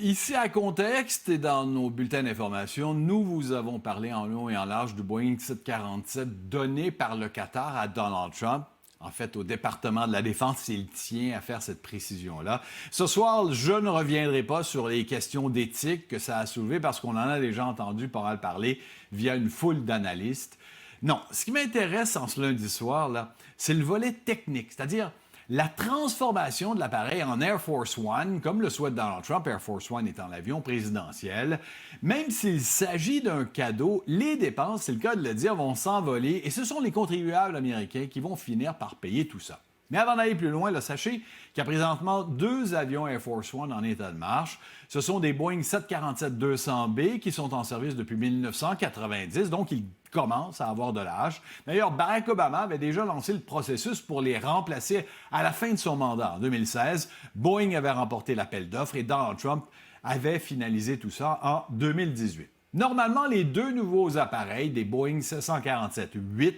Ici, à Contexte et dans nos bulletins d'information, nous vous avons parlé en long et en large du Boeing 747 donné par le Qatar à Donald Trump. En fait, au département de la Défense, il tient à faire cette précision-là. Ce soir, je ne reviendrai pas sur les questions d'éthique que ça a soulevé parce qu'on en a déjà entendu pas mal parler via une foule d'analystes. Non, ce qui m'intéresse en ce lundi soir, là, c'est le volet technique, c'est-à-dire la transformation de l'appareil en Air Force One, comme le souhaite Donald Trump, Air Force One étant l'avion présidentiel. Même s'il s'agit d'un cadeau, les dépenses, c'est le cas de le dire, vont s'envoler et ce sont les contribuables américains qui vont finir par payer tout ça. Mais avant d'aller plus loin, là, sachez qu'il y a présentement 2 avions Air Force One en état de marche. Ce sont des Boeing 747-200B qui sont en service depuis 1990, donc ils commencent à avoir de l'âge. D'ailleurs, Barack Obama avait déjà lancé le processus pour les remplacer à la fin de son mandat en 2016. Boeing avait remporté l'appel d'offres et Donald Trump avait finalisé tout ça en 2018. Normalement, les 2 nouveaux appareils, des Boeing 747-8,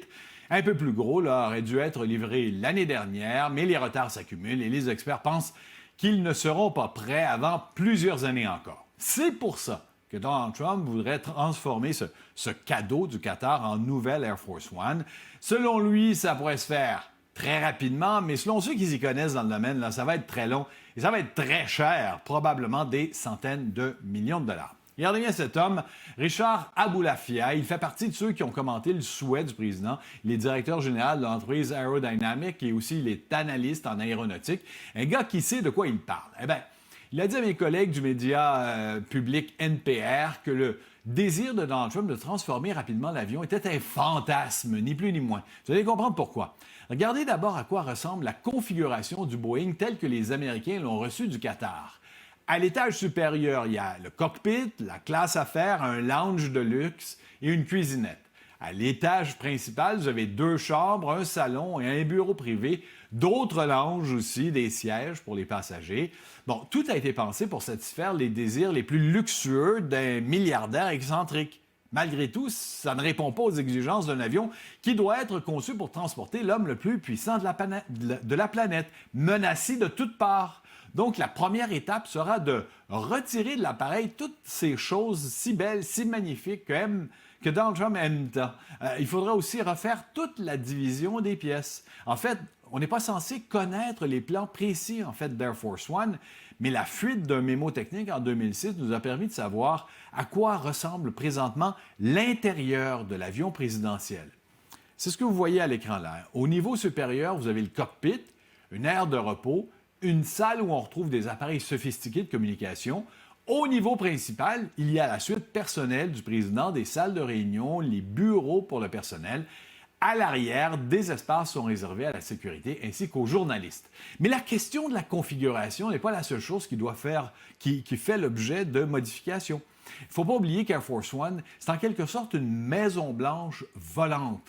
un peu plus gros, là, auraient dû être livrés l'année dernière, mais les retards s'accumulent et les experts pensent qu'ils ne seront pas prêts avant plusieurs années encore. C'est pour ça que Donald Trump voudrait transformer ce cadeau du Qatar en nouvelle Air Force One. Selon lui, ça pourrait se faire très rapidement, mais selon ceux qui s'y connaissent dans le domaine, là, ça va être très long et ça va être très cher, probablement des centaines de millions de dollars. Regardez bien cet homme, Richard Aboulafia. Il fait partie de ceux qui ont commenté le souhait du président. Il est directeur général de l'entreprise Aerodynamic et aussi il est analyste en aéronautique. Un gars qui sait de quoi il parle. Eh bien, il a dit à mes collègues du média public NPR que le désir de Donald Trump de transformer rapidement l'avion était un fantasme, ni plus ni moins. Vous allez comprendre pourquoi. Regardez d'abord à quoi ressemble la configuration du Boeing telle que les Américains l'ont reçu du Qatar. À l'étage supérieur, il y a le cockpit, la classe affaires, un lounge de luxe et une cuisinette. À l'étage principal, vous avez 2 chambres, un salon et un bureau privé, d'autres lounges aussi, des sièges pour les passagers. Bon, tout a été pensé pour satisfaire les désirs les plus luxueux d'un milliardaire excentrique. Malgré tout, ça ne répond pas aux exigences d'un avion qui doit être conçu pour transporter l'homme le plus puissant de la planète, menacé de toutes parts. Donc, la première étape sera de retirer de l'appareil toutes ces choses si belles, si magnifiques que Donald Trump aime tant. Il faudra aussi refaire toute la division des pièces. En fait, on n'est pas censé connaître les plans précis d'Air Force One, mais la fuite d'un mémo technique en 2006 nous a permis de savoir à quoi ressemble présentement l'intérieur de l'avion présidentiel. C'est ce que vous voyez à l'écran là. Au niveau supérieur, vous avez le cockpit, une aire de repos, une salle où on retrouve des appareils sophistiqués de communication. Au niveau principal, il y a la suite personnelle du président, des salles de réunion, les bureaux pour le personnel. À l'arrière, des espaces sont réservés à la sécurité ainsi qu'aux journalistes. Mais la question de la configuration n'est pas la seule chose qui fait l'objet de modifications. Il ne faut pas oublier qu'Air Force One, c'est en quelque sorte une Maison Blanche volante.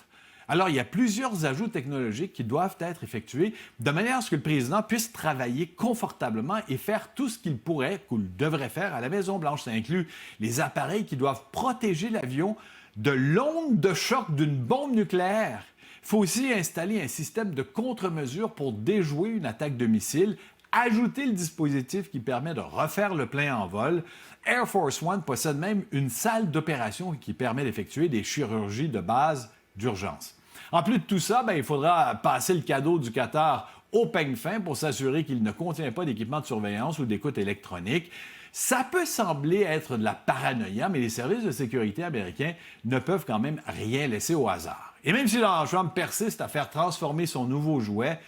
Alors, il y a plusieurs ajouts technologiques qui doivent être effectués de manière à ce que le président puisse travailler confortablement et faire tout ce qu'il pourrait, qu'il devrait faire à la Maison-Blanche. Ça inclut les appareils qui doivent protéger l'avion de l'onde de choc d'une bombe nucléaire. Il faut aussi installer un système de contre-mesure pour déjouer une attaque de missile, ajouter le dispositif qui permet de refaire le plein en vol. Air Force One possède même une salle d'opération qui permet d'effectuer des chirurgies de base d'urgence. En plus de tout ça, il faudra passer le cadeau du Qatar au peigne fin pour s'assurer qu'il ne contient pas d'équipement de surveillance ou d'écoute électronique. Ça peut sembler être de la paranoïa, mais les services de sécurité américains ne peuvent quand même rien laisser au hasard. Et même si Donald Trump persiste à faire transformer son nouveau jouet,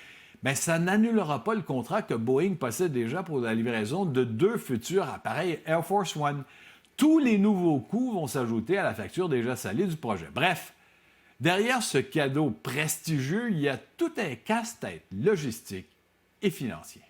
ça n'annulera pas le contrat que Boeing possède déjà pour la livraison de 2 futurs appareils Air Force One. Tous les nouveaux coûts vont s'ajouter à la facture déjà salée du projet. Bref, derrière ce cadeau prestigieux, il y a tout un casse-tête logistique et financier.